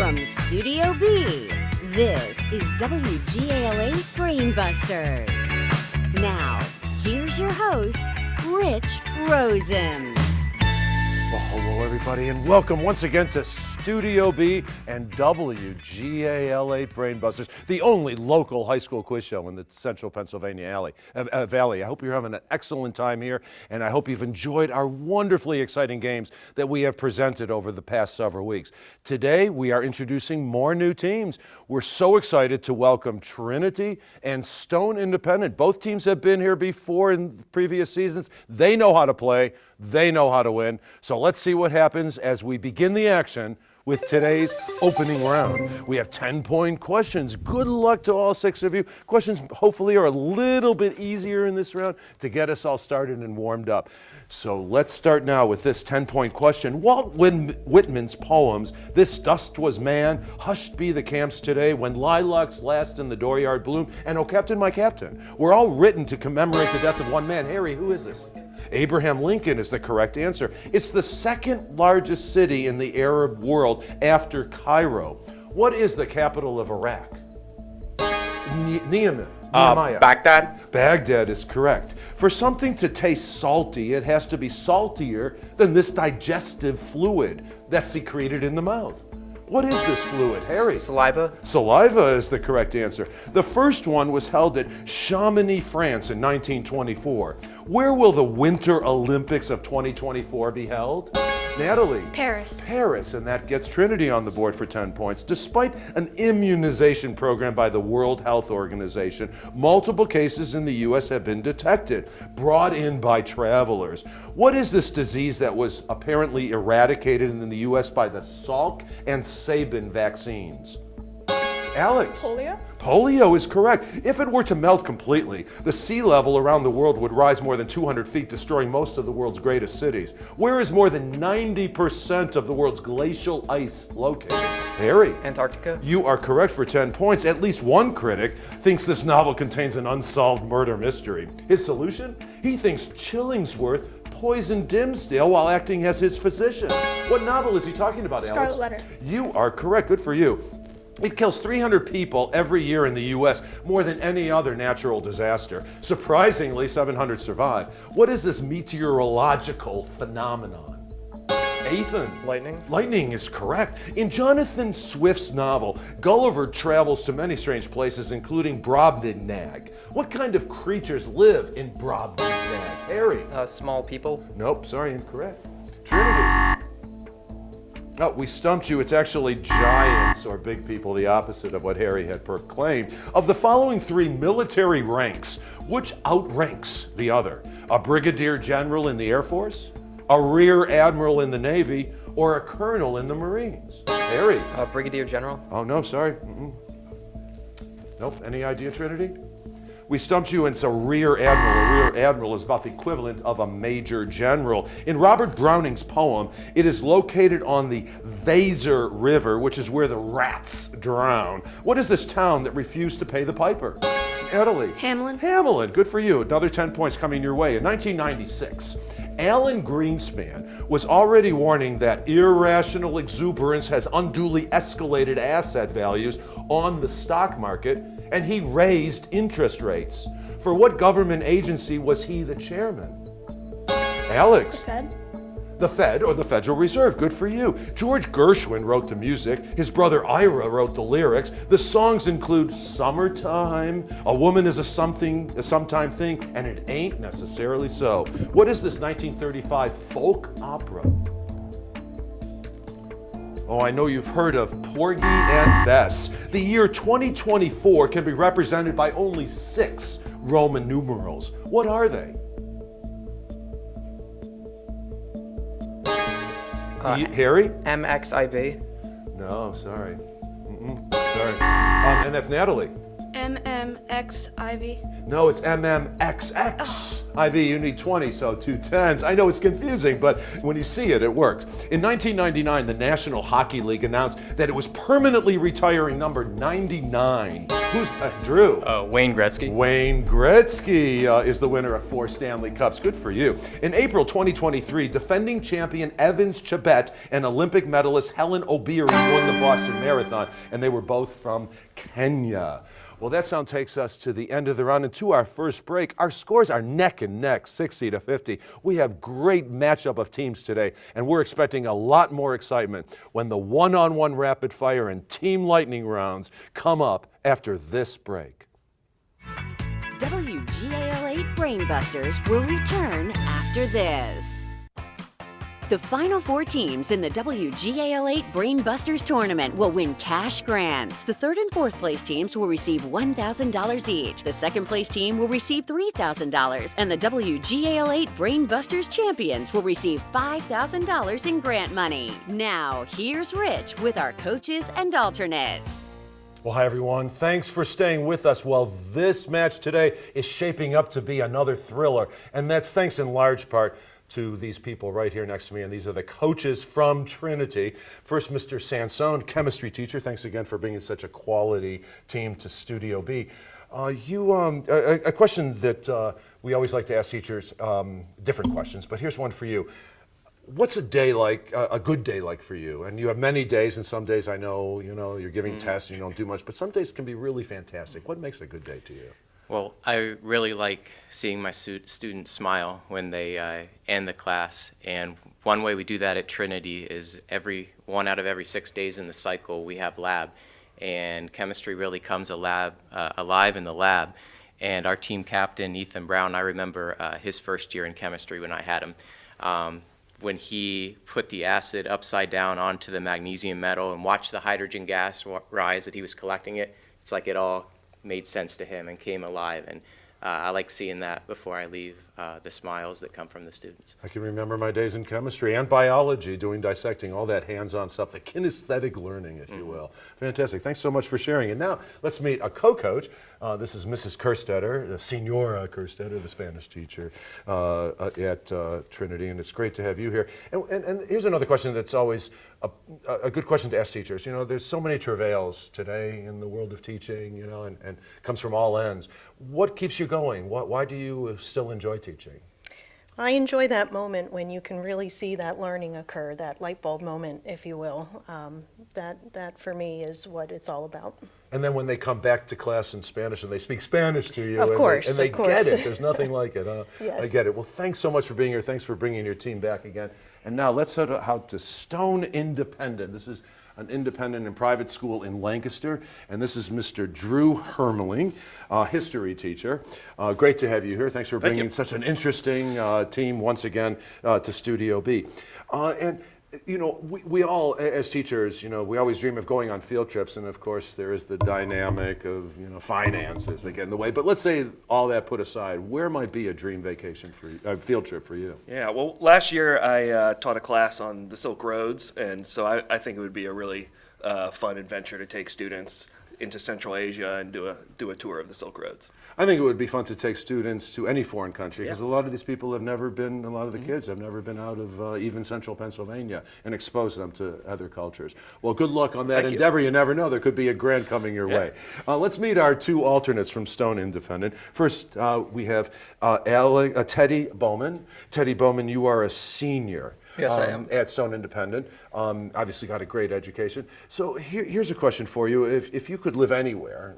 From Studio B, this is WGALA Brainbusters. Now, here's your host, Rich Rosen. Well, hello, everybody, and welcome once again to Studio B and WGALA Brainbusters, the only local high school quiz show in the central Pennsylvania Valley. I hope you're having an excellent time here, and I hope you've enjoyed our wonderfully exciting games that we have presented over the past several weeks. Today, we are introducing more new teams. We're so excited to welcome Trinity and Stone Independent. Both teams have been here before in previous seasons. They know how to play. They know how to win. So let's see what happens as we begin the action with today's opening round. We have 10-point questions. Good luck to all 6 of you. Questions hopefully are a little bit easier in this round to get us all started and warmed up. So let's start now with this 10-point question. Walt Whitman's poems, "This Dust Was Man," "Hushed Be the Camps Today," "When Lilacs Last in the Dooryard Bloom," and "Oh Captain, My Captain," were all written to commemorate the death of one man. Harry, who is this? Abraham Lincoln is the correct answer. It's the second largest city in the Arab world after Cairo. What is the capital of Iraq? Nehemiah. Baghdad? Baghdad is correct. For something to taste salty, it has to be saltier than this digestive fluid that's secreted in the mouth. What is this fluid, Harry? Saliva? Saliva is the correct answer. The first one was held at Chamonix, France in 1924. Where will the Winter Olympics of 2024 be held? Natalie? Paris. Paris, and that gets Trinity on the board for 10 points. Despite an immunization program by the World Health Organization, multiple cases in the U.S. have been detected, brought in by travelers. What is this disease that was apparently eradicated in the U.S. by the Salk and Sabin vaccines? Alex? Polio? Polio is correct. If it were to melt completely, the sea level around the world would rise more than 200 feet, destroying most of the world's greatest cities. Where is more than 90% of the world's glacial ice located? Harry? Antarctica? You are correct for 10 points. At least one critic thinks this novel contains an unsolved murder mystery. His solution? He thinks Chillingsworth poisoned Dimsdale while acting as his physician. What novel is he talking about, Alex? Scarlet Letter. You are correct. Good for you. It kills 300 people every year in the U.S., more than any other natural disaster. Surprisingly, 700 survive. What is this meteorological phenomenon? Ethan? Lightning? Lightning is correct. In Jonathan Swift's novel, Gulliver travels to many strange places, including Brobdingnag. What kind of creatures live in Brobdingnag? Harry? Small people? Nope, sorry, incorrect. Trinity? Oh, we stumped you. It's actually giants, or big people, the opposite of what Harry had proclaimed. Of the following 3 military ranks, which outranks the other? A brigadier general in the Air Force, a rear admiral in the Navy, or a colonel in the Marines? Harry? Brigadier General? Oh, no, sorry. Nope. Any idea, Trinity? We stumped you, and it's a rear admiral. A rear admiral is about the equivalent of a major general. In Robert Browning's poem, it is located on the Weser River, which is where the rats drown. What is this town that refused to pay the piper? Natalie? Hamelin. Hamelin, good for you. Another 10 points coming your way. In 1996, Alan Greenspan was already warning that irrational exuberance has unduly escalated asset values on the stock market, and he raised interest rates. For what government agency was he the chairman? Alex? The Fed. The Fed, or the Federal Reserve. Good for you. George Gershwin wrote the music. His brother Ira wrote the lyrics. The songs include "Summertime," "A Woman Is a Sometime Thing," and "It Ain't Necessarily So." What is this 1935 folk opera? Oh, I know you've heard of Porgy and Bess. The year 2024 can be represented by only 6 Roman numerals. What are they? Harry? MXIV? No, sorry. Sorry. And that's Natalie. MMX Ivy. No, it's MMXX. IV, you need 20, so 2 10s. I know it's confusing, but when you see it, it works. In 1999, the National Hockey League announced that it was permanently retiring number 99. Who's Drew? Wayne Gretzky. Wayne Gretzky is the winner of 4 Stanley Cups. Good for you. In April 2023, defending champion Evans Chebet and Olympic medalist Helen Obiri won the Boston Marathon, and they were both from Kenya. Well, that sound takes us to the end of the round and to our first break. Our scores are neck and neck, 60-50. We have great matchup of teams today, and we're expecting a lot more excitement when the one-on-one rapid fire and team lightning rounds come up after this break. WGAL8 Brainbusters will return after this. The final 4 teams in the WGAL8 Brainbusters tournament will win cash grants. The 3rd and 4th place teams will receive $1,000 each. The 2nd place team will receive $3,000. And the WGAL8 Brainbusters champions will receive $5,000 in grant money. Now, here's Rich with our coaches and alternates. Well, hi, everyone. Thanks for staying with us. Well, this match today is shaping up to be another thriller, and that's thanks in large part to these people right here next to me, and these are the coaches from Trinity. First, Mr. Sansone, chemistry teacher. Thanks again for bringing such a quality team to Studio B. A question that we always like to ask teachers, different questions, but here's one for you. What's a day like, a good day like for you? And you have many days, and some days I know, you're giving tests and you don't do much, but some days can be really fantastic. What makes a good day to you? Well, I really like seeing my students smile when they end the class, and one way we do that at Trinity is one out of every 6 days in the cycle we have lab, and chemistry really comes alive in the lab. And our team captain, Ethan Brown, I remember his first year in chemistry when I had him. When he put the acid upside down onto the magnesium metal and watched the hydrogen gas rise that he was collecting it, it's like it all made sense to him and came alive, and I like seeing that before I leave, the smiles that come from the students. I can remember my days in chemistry and biology, doing dissecting, all that hands-on stuff, the kinesthetic learning, if you will. Fantastic. Thanks so much for sharing. And now let's meet a co-coach. This is Mrs. Kerstetter, the Senora Kerstetter, the Spanish teacher at Trinity, and it's great to have you here. And here's another question that's always a good question to ask teachers. There's so many travails today in the world of teaching, and comes from all ends. What keeps you going? Why do you still enjoy teaching? I enjoy that moment when you can really see that learning occur, that light bulb moment, if you will. That for me is what it's all about. And then when they come back to class in Spanish and they speak Spanish to you, of course, and they get it. There's nothing like it. Yes. I get it. Well, thanks so much for being here. Thanks for bringing your team back again. And now let's head out to Stone Independent. This is an independent and private school in Lancaster, and this is Mr. Drew Hermeling, history teacher. Great to have you here. Thanks for bringing such an interesting team once again to Studio B. And we all, as teachers, we always dream of going on field trips, and of course there is the dynamic of, finances that get in the way. But let's say all that put aside, where might be a dream vacation for you, a field trip for you? Yeah, well, last year I taught a class on the Silk Roads, and so I think it would be a really fun adventure to take students into Central Asia and do a tour of the Silk Roads. I think it would be fun to take students to any foreign country, because a lot of these people have never been, a lot of the kids have never been out of even central Pennsylvania, and expose them to other cultures. Well, good luck on that endeavor. You never know, there could be a grant coming your way. Let's meet our 2 alternates from Stone Independent. First, we have Teddy Bowman. Teddy Bowman, you are a senior. Yes, I am. At Stone Independent. Obviously got a great education. So here's a question for you. If you could live anywhere,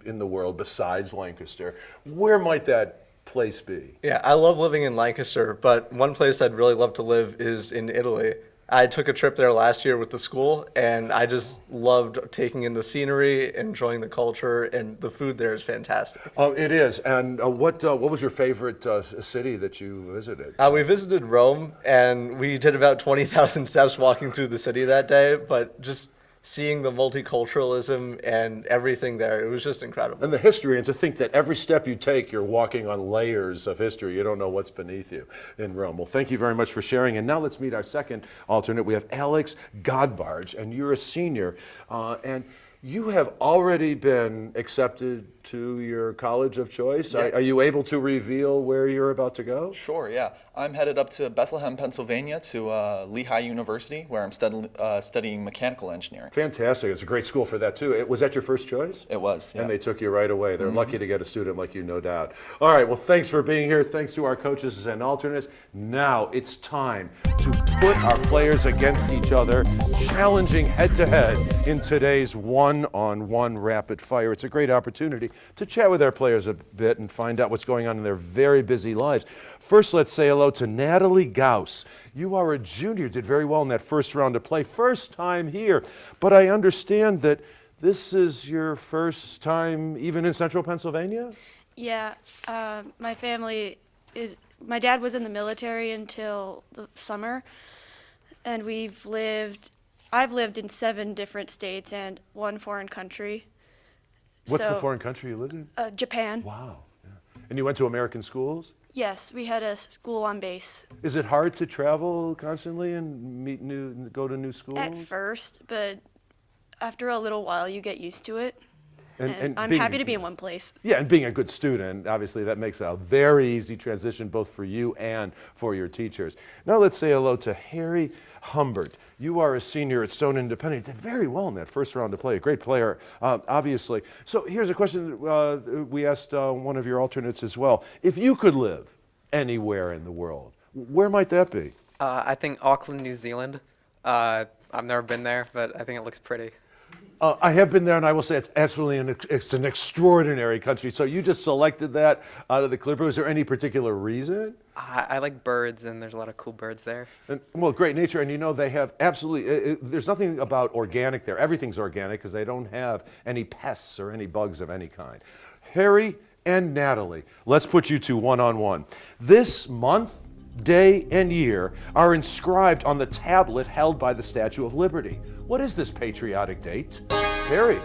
in the world besides Lancaster, where might that place be? Yeah, I love living in Lancaster, but one place I'd really love to live is in Italy. I took a trip there last year with the school, and I just loved taking in the scenery, enjoying the culture, and the food there is fantastic. It is. And what was your favorite city that you visited? We visited Rome, and we did about 20,000 steps walking through the city that day, but just seeing the multiculturalism and everything there, it was just incredible. And the history, and to think that every step you take, you're walking on layers of history. You don't know what's beneath you in Rome. Well, thank you very much for sharing. And now let's meet our second alternate. We have Alex Godbarge, and you're a senior. And You have already been accepted to your college of choice. Yeah. Are you able to reveal where you're about to go? Sure, yeah. I'm headed up to Bethlehem, Pennsylvania to Lehigh University, where I'm studying mechanical engineering. Fantastic. It's a great school for that, too. Was that your first choice? It was, yeah. And they took you right away. They're lucky to get a student like you, no doubt. All right, well, thanks for being here. Thanks to our coaches and alternates. Now it's time to put our players against each other, challenging head-to-head in today's one-on-one rapid fire. It's a great opportunity to chat with our players a bit and find out what's going on in their very busy lives. First, let's say hello to Natalie Gauss. You are a junior, did very well in that first round of play. First time here, but I understand that this is your first time even in central Pennsylvania? Yeah, my dad was in the military until the summer, and I've lived in 7 different states and 1 foreign country. What's the foreign country you lived in? Japan. Wow. Yeah. And you went to American schools? Yes, we had a school on base. Is it hard to travel constantly and go to new schools? At first, but after a little while, you get used to it. And I'm being happy to be in one place. Yeah, and being a good student, obviously that makes a very easy transition both for you and for your teachers. Now let's say hello to Harry Humbert. You are a senior at Stone Independent. You did very well in that first round of play. A great player, obviously. So here's a question we asked one of your alternates as well. If you could live anywhere in the world, where might that be? I think Auckland, New Zealand. I've never been there, but I think it looks pretty. I have been there, and I will say it's absolutely it's an extraordinary country. So you just selected that out of the clear blue. Is there any particular reason? I like birds, and there's a lot of cool birds there. And, well, great nature, and you know they have absolutely. There's nothing about organic there. Everything's organic because they don't have any pests or any bugs of any kind. Harry and Natalie, let's put you two one-on-one. This month, day, and year are inscribed on the tablet held by the Statue of Liberty. What is this patriotic date? Harry.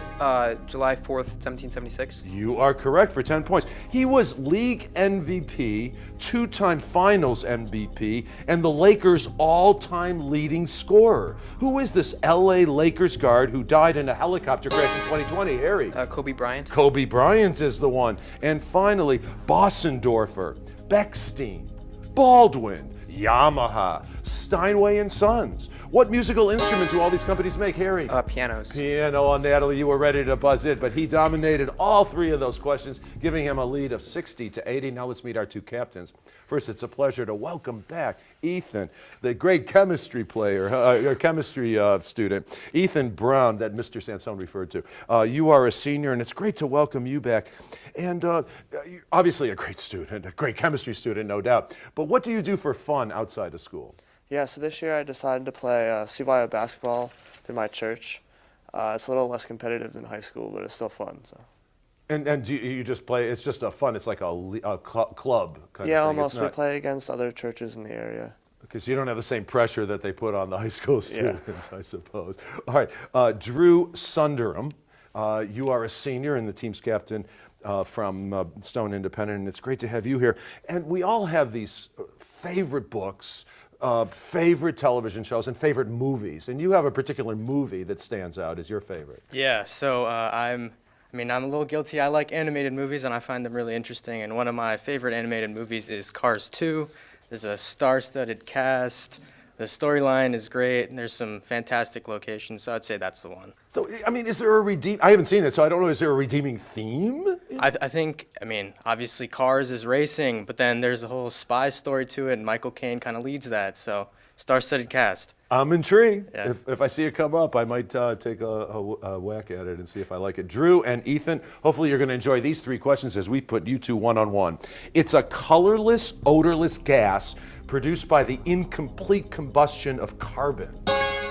July 4th, 1776. You are correct for 10 points. He was league MVP, 2-time finals MVP, and the Lakers' all-time leading scorer. Who is this LA Lakers guard who died in a helicopter crash in 2020, Harry? Kobe Bryant. Kobe Bryant is the one. And finally, Bossendorfer, Bechstein, Baldwin, Yamaha, Steinway and Sons. What musical instrument do all these companies make, Harry? Pianos. Piano. On Natalie, you were ready to buzz in, but he dominated all 3 of those questions, giving him a lead of 60-80. Now let's meet our 2 captains. First, it's a pleasure to welcome back Ethan, the great chemistry player, chemistry student, Ethan Brown, that Mr. Sansone referred to. You are a senior, and it's great to welcome you back. And you're obviously a great student, a great chemistry student, no doubt. But what do you do for fun outside of school? Yeah, so this year I decided to play CYO basketball through my church. It's a little less competitive than high school, but it's still fun. So. And do you just play? It's just a fun. It's like a club kind yeah, of thing. almost. We play against other churches in the area. Because you don't have the same pressure that they put on the high school students, I suppose. All right, Drew Sundaram, you are a senior and the team's captain from Stone Independent, and it's great to have you here. And we all have these favorite books, favorite television shows, and favorite movies. And you have a particular movie that stands out as your favorite. Yeah, so I'm a little guilty. I like animated movies, and I find them really interesting. And one of my favorite animated movies is Cars 2. There's a star-studded cast. The storyline is great, and there's some fantastic locations, so I'd say that's the one. So, I mean, is there I haven't seen it, so I don't know, is there a redeeming theme? I think, obviously Cars is racing, but then there's a whole spy story to it, and Michael Caine kind of leads that, so star-studded cast. I'm intrigued. Yeah. If I see it come up, I might take a whack at it and see if I like it. Drew and Ethan, hopefully you're going to enjoy these 3 questions as we put you two one-on-one. It's a colorless, odorless gas produced by the incomplete combustion of carbon.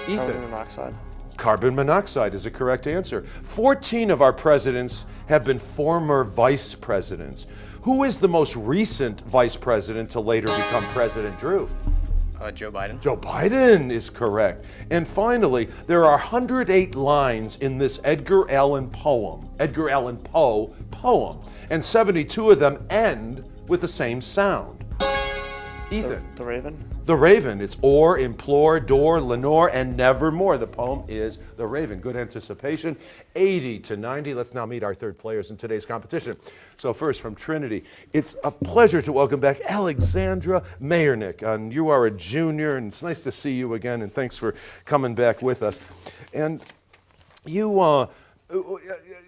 Ethan. Carbon monoxide. Carbon monoxide is a correct answer. 14 of our presidents have been former vice presidents. Who is the most recent vice president to later become president, Drew? Joe Biden. Joe Biden is correct. And finally, there are 108 lines in this Edgar Allan Poe poem, and 72 of them end with the same sound. Ethan. The Raven? The Raven. It's or, implore, door, Lenore, and nevermore. The poem is The Raven. Good anticipation. 80 to 90. Let's now meet our third players in today's competition. So first from Trinity, it's a pleasure to welcome back Alexandra Mayernick. And you are a junior, and it's nice to see you again, and thanks for coming back with us. And you,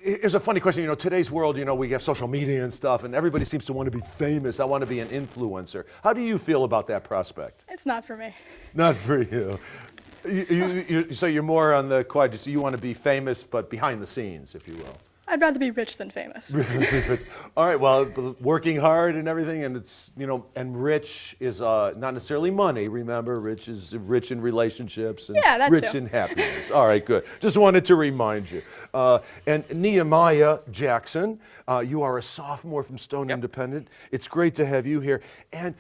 here's a funny question. You know, today's world, you know, we have social media and stuff, and everybody seems to want to be famous. I want to be an influencer. How do you feel about that prospect? It's not for me. Not for you. So you're more on the quiet, so you want to be famous, but behind the scenes, if you will. I'd rather be rich than famous. All right, well, working hard and everything, and it's, you know, and rich is not necessarily money, remember? Rich is rich in relationships and yeah, that rich too. in happiness. All right, good. Just wanted to remind you. And Nehemiah Jackson, you are a sophomore from Stone Independent. It's great to have you here. And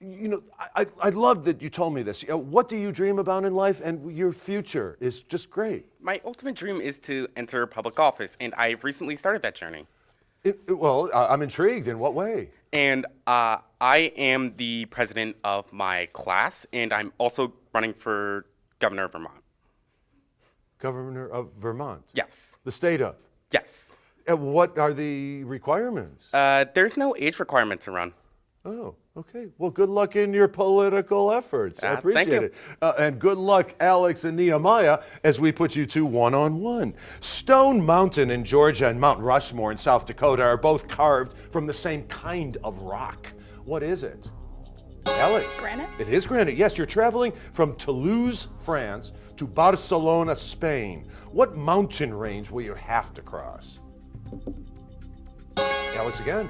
you know, I love that you told me this. What do you dream about in life? And your future is just great. My ultimate dream is to enter public office, and I recently started that journey. Well, I'm intrigued. In what way? And I am the president of my class, and I'm also running for governor of Vermont. Governor of Vermont? Yes. The state of? Yes. And what are the requirements? There's no age requirement to run. Oh, okay. Well, good luck in your political efforts. I appreciate thank you. it. And good luck, Alex and Nehemiah, as we put you two one-on-one. Stone Mountain in Georgia and Mount Rushmore in South Dakota are both carved from the same kind of rock. What is it? Alex? Granite? It is granite. Yes, you're traveling from Toulouse, France to Barcelona, Spain. What mountain range will you have to cross? Alex again.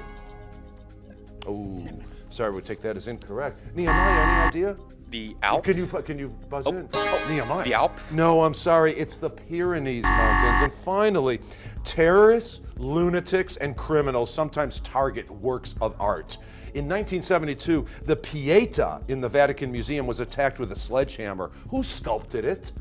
Oh, sorry, we'll take that as incorrect. Nehemiah, any idea? The Alps? Can you buzz in? Nehemiah. The Alps? No, I'm sorry. It's the Pyrenees Mountains. And finally, terrorists, lunatics, and criminals sometimes target works of art. In 1972, the Pieta in the Vatican Museum was attacked with a sledgehammer. Who sculpted it?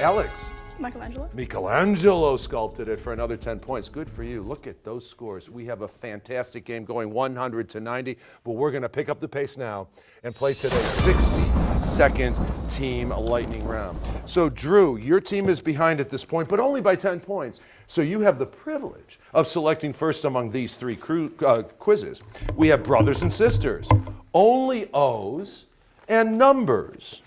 Alex. Michelangelo? Michelangelo sculpted it for another 10 points. Good for you. Look at those scores. We have a fantastic game going 100 to 90, but we're going to pick up the pace now and play today's 60-second team lightning round. So, Drew, your team is behind at this point, but only by 10 points. So you have the privilege of selecting first among these three quizzes. We have brothers and sisters, only O's, and numbers.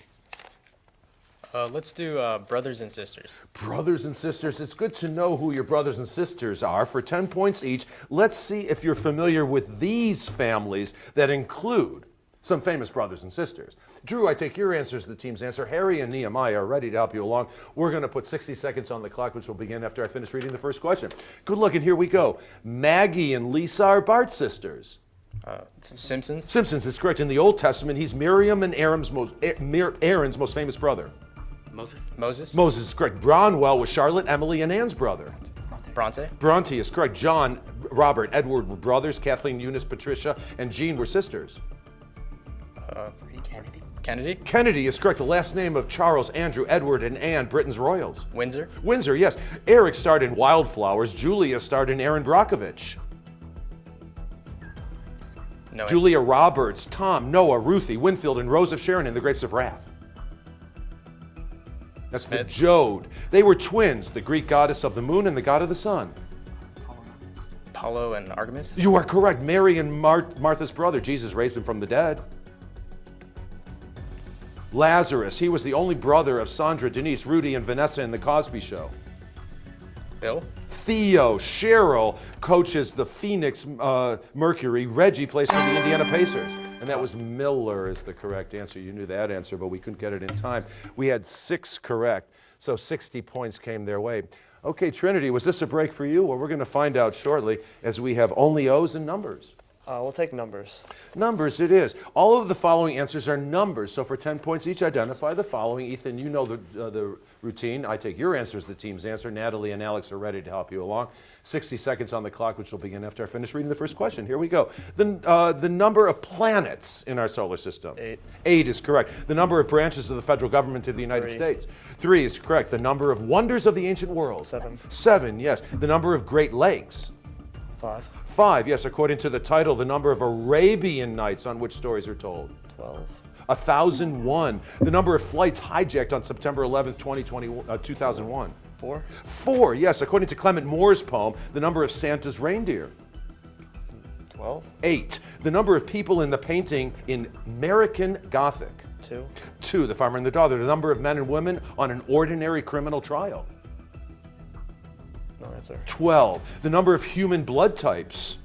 Let's do brothers and sisters. Brothers and sisters. It's good to know who your brothers and sisters are. For 10 points each, let's see if you're familiar with these families that include some famous brothers and sisters. Drew, I take your answer as the team's answer. Harry and Nehemiah are ready to help you along. We're going to put 60 seconds on the clock, which will begin after I finish reading the first question. Good luck, and here we go. Maggie and Lisa are Bart's sisters. Simpsons? Simpsons is correct. In the Old Testament, he's Miriam and Aaron's most famous brother. Moses? Moses? Moses is correct. Bronwell was Charlotte, Emily, and Anne's brother. Bronte? Bronte is correct. John, Robert, Edward were brothers. Kathleen, Eunice, Patricia, and Jean were sisters. Kennedy? Kennedy? Kennedy is correct. The last name of Charles, Andrew, Edward, and Anne, Britain's royals. Windsor? Windsor, yes. Eric starred in Wildflowers. Julia starred in Aaron Brockovich. No Julia Roberts, Tom, Noah, Ruthie, Winfield, and Rose of Sharon in The Grapes of Wrath. That's the Jode. They were twins, the Greek goddess of the moon and the god of the sun. Apollo and Artemis? You are correct. Mary and Martha's brother. Jesus raised him from the dead. Lazarus. He was the only brother of Sandra, Denise, Rudy, and Vanessa in The Cosby Show. Bill? Theo. Cheryl coaches the Phoenix Mercury. Reggie plays for the Indiana Pacers. And that was Miller is the correct answer. You knew that answer, but we couldn't get it in time. We had 6 correct, so 60 points came their way. Okay, Trinity, was this a break for you? Well, we're going to find out shortly as we have only O's and numbers. We'll take numbers. Numbers it is. All of the following answers are numbers. So for 10 points each, identify the following. Ethan, you know the routine. I take your answer as the team's answer. Natalie and Alex are ready to help you along. 60 seconds on the clock, which will begin after I finish reading the first question. Here we go. The number of planets in our solar system. 8. 8 is correct. The number of branches of the federal government of the United 3. States. 3 is correct. The number of wonders of the ancient world. 7. 7, yes. The number of Great Lakes. 5. 5, yes, according to the title, the number of Arabian Nights on which stories are told. 12. 1,001. The number of flights hijacked on September 11th, 2001. 4. 4, yes. According to Clement Moore's poem, the number of Santa's reindeer. 12. 8. The number of people in the painting in American Gothic. 2. 2. The Farmer and the Daughter. The number of men and women on an ordinary criminal trial. No answer. 12. The number of human blood types.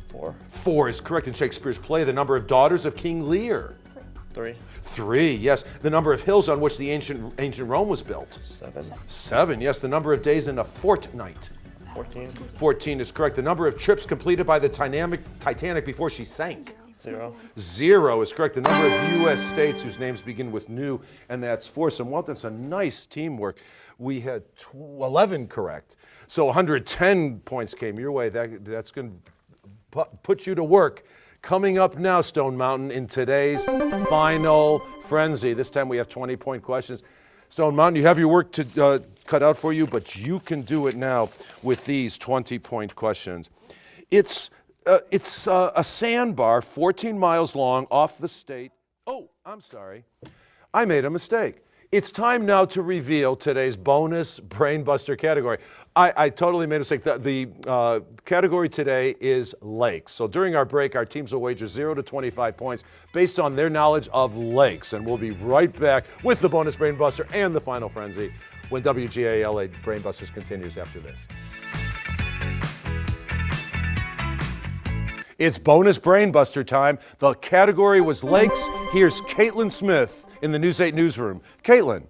4. 4 is correct in Shakespeare's play. The number of daughters of King Lear. 3. 3, yes. The number of hills on which the ancient Rome was built. 7. 7, yes. The number of days in a fortnight. 14. 14 is correct. The number of trips completed by the Titanic before she sank. 0. 0 is correct. The number of U.S. states whose names begin with new, and that's 4. So, well, that's a nice teamwork. We had 11 correct. So 110 points came your way. That's going to put you to work. Coming up now, Stone Mountain, in today's final frenzy. This time we have 20-point questions. Stone Mountain, you have your work to cut out for you, but you can do it now with these 20-point questions. It's a sandbar 14 miles long off the state. Oh, I'm sorry. I made a mistake. It's time now to reveal today's bonus Brainbuster category. I totally made a mistake. The category today is lakes. So during our break, our teams will wager 0 to 25 points based on their knowledge of lakes. And we'll be right back with the bonus Brainbuster and the final frenzy when WGALA Brainbusters continues after this. It's bonus Brainbuster time. The category was lakes. Here's Caitlin Smith in the News 8 newsroom. Caitlin.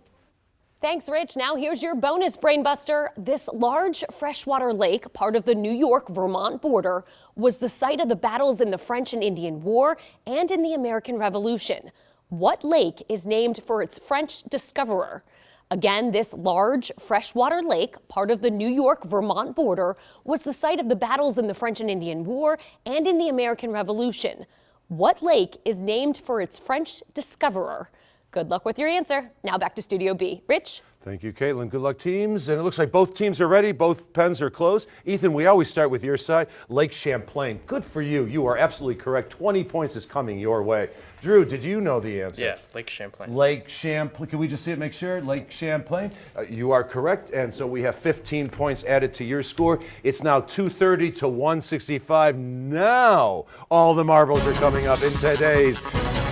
Thanks, Rich. Now here's your bonus Brainbuster. This large freshwater lake, part of the New York-Vermont border, was the site of the battles in the French and Indian War and in the American Revolution. What lake is named for its French discoverer? Again, this large freshwater lake, part of the New York-Vermont border, was the site of the battles in the French and Indian War and in the American Revolution. What lake is named for its French discoverer? Good luck with your answer. Now back to Studio B. Rich? Thank you, Caitlin. Good luck, teams. And it looks like both teams are ready. Both pens are closed. Ethan, we always start with your side. Lake Champlain. Good for you. You are absolutely correct. 20 points is coming your way. Drew, did you know the answer? Yeah, Lake Champlain. Lake Champlain. Can we just see it, make sure? Lake Champlain. You are correct. And so we have 15 points added to your score. It's now 230 to 165. Now all the marbles are coming up in today's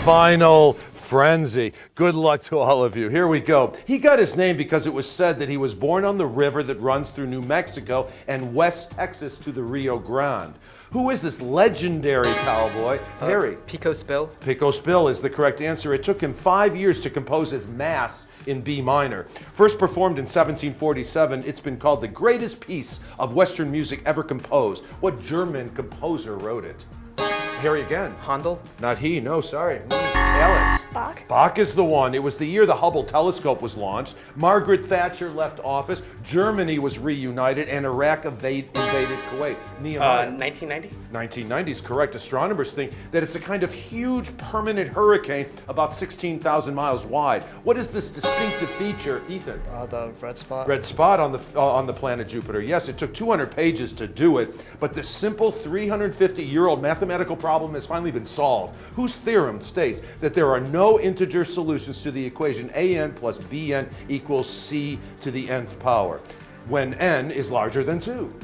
final frenzy. Good luck to all of you. Here we go. He got his name because it was said that he was born on the river that runs through New Mexico and West Texas to the Rio Grande. Who is this legendary cowboy? Harry. Pico Spill. Pico Spill is the correct answer. It took him 5 years to compose his Mass in B minor. First performed in 1747, it's been called the greatest piece of Western music ever composed. What German composer wrote it? Harry again. Handel? Not he, no, sorry. Alex. Bach. Bach is the one. It was the year the Hubble telescope was launched. Margaret Thatcher left office. Germany was reunited, and Iraq invaded Kuwait. Nehemiah. 1990? 1990 is correct. Astronomers think that it's a kind of huge permanent hurricane about 16,000 miles wide. What is this distinctive feature, Ethan? The red spot. Red spot on the planet Jupiter. Yes, it took 200 pages to do it, but this simple 350-year-old mathematical problem has finally been solved, whose theorem states that there are no integer solutions to the equation an plus bn equals c to the nth power, when n is larger than 2.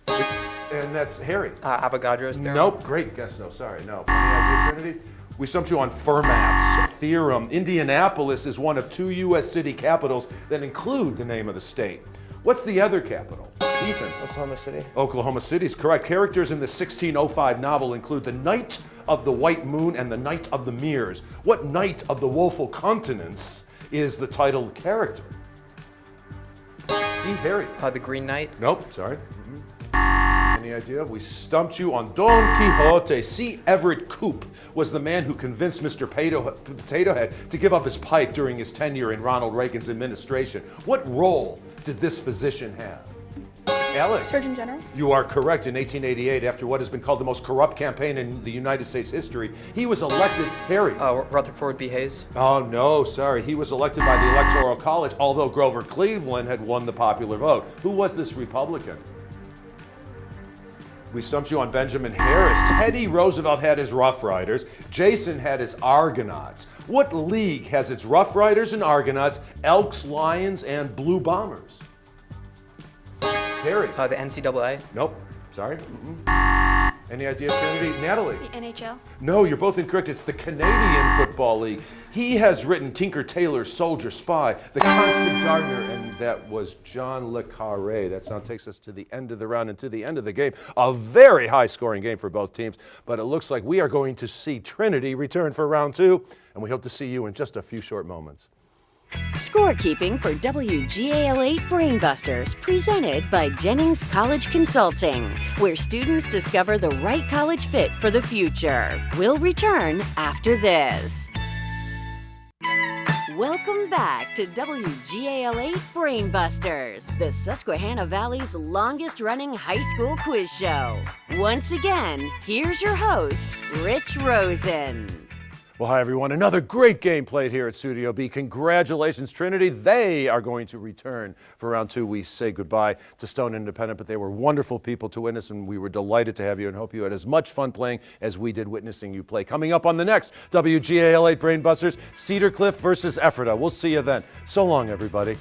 And that's Harry. Avogadro's theorem. Nope, great guess, no, sorry, no. Any idea, Trinity? We stumped you on Fermat's theorem. Indianapolis is one of 2 U.S. city capitals that include the name of the state. What's the other capital? Ethan. Oklahoma City. Oklahoma City is correct. Characters in the 1605 novel include the Knight of the White Moon and the Knight of the Mirrors. What Knight of the Woeful Continents is the titled character? E. Harry. The Green Knight. Nope, sorry. Any idea? We stumped you on Don Quixote. C. Everett Koop was the man who convinced Mr. Potato Head to give up his pipe during his tenure in Ronald Reagan's administration. What role did this physician have? Alex. Surgeon General. You are correct. In 1888, after what has been called the most corrupt campaign in the United States history, he was elected. Harry. Rutherford B. Hayes. Oh, no, sorry. He was elected by the Electoral College, although Grover Cleveland had won the popular vote. Who was this Republican? We stumped you on Benjamin Harris. Teddy Roosevelt had his Rough Riders. Jason had his Argonauts. What league has its Rough Riders and Argonauts, Elks, Lions, and Blue Bombers? Harry? The NCAA. Nope. Sorry. Any idea, Trinity? Natalie? The NHL. No, you're both incorrect. It's the Canadian Football League. He has written Tinker Tailor, Soldier Spy, The Constant Gardener, and that was John Le Carré. That sound takes us to the end of the round and to the end of the game. A very high-scoring game for both teams, but it looks like we are going to see Trinity return for round 2, and we hope to see you in just a few short moments. Scorekeeping for WGAL8 Brainbusters, presented by Jennings College Consulting, where students discover the right college fit for the future. We'll return after this. Welcome back to WGAL8 Brainbusters, the Susquehanna Valley's longest-running high school quiz show. Once again, here's your host, Rich Rosen. Well, hi, everyone. Another great game played here at Studio B. Congratulations, Trinity. They are going to return for round 2. We say goodbye to Stone Independent, but they were wonderful people to witness, and we were delighted to have you and hope you had as much fun playing as we did witnessing you play. Coming up on the next WGAL8 Brainbusters, Cedar Cliff versus Ephrata. We'll see you then. So long, everybody.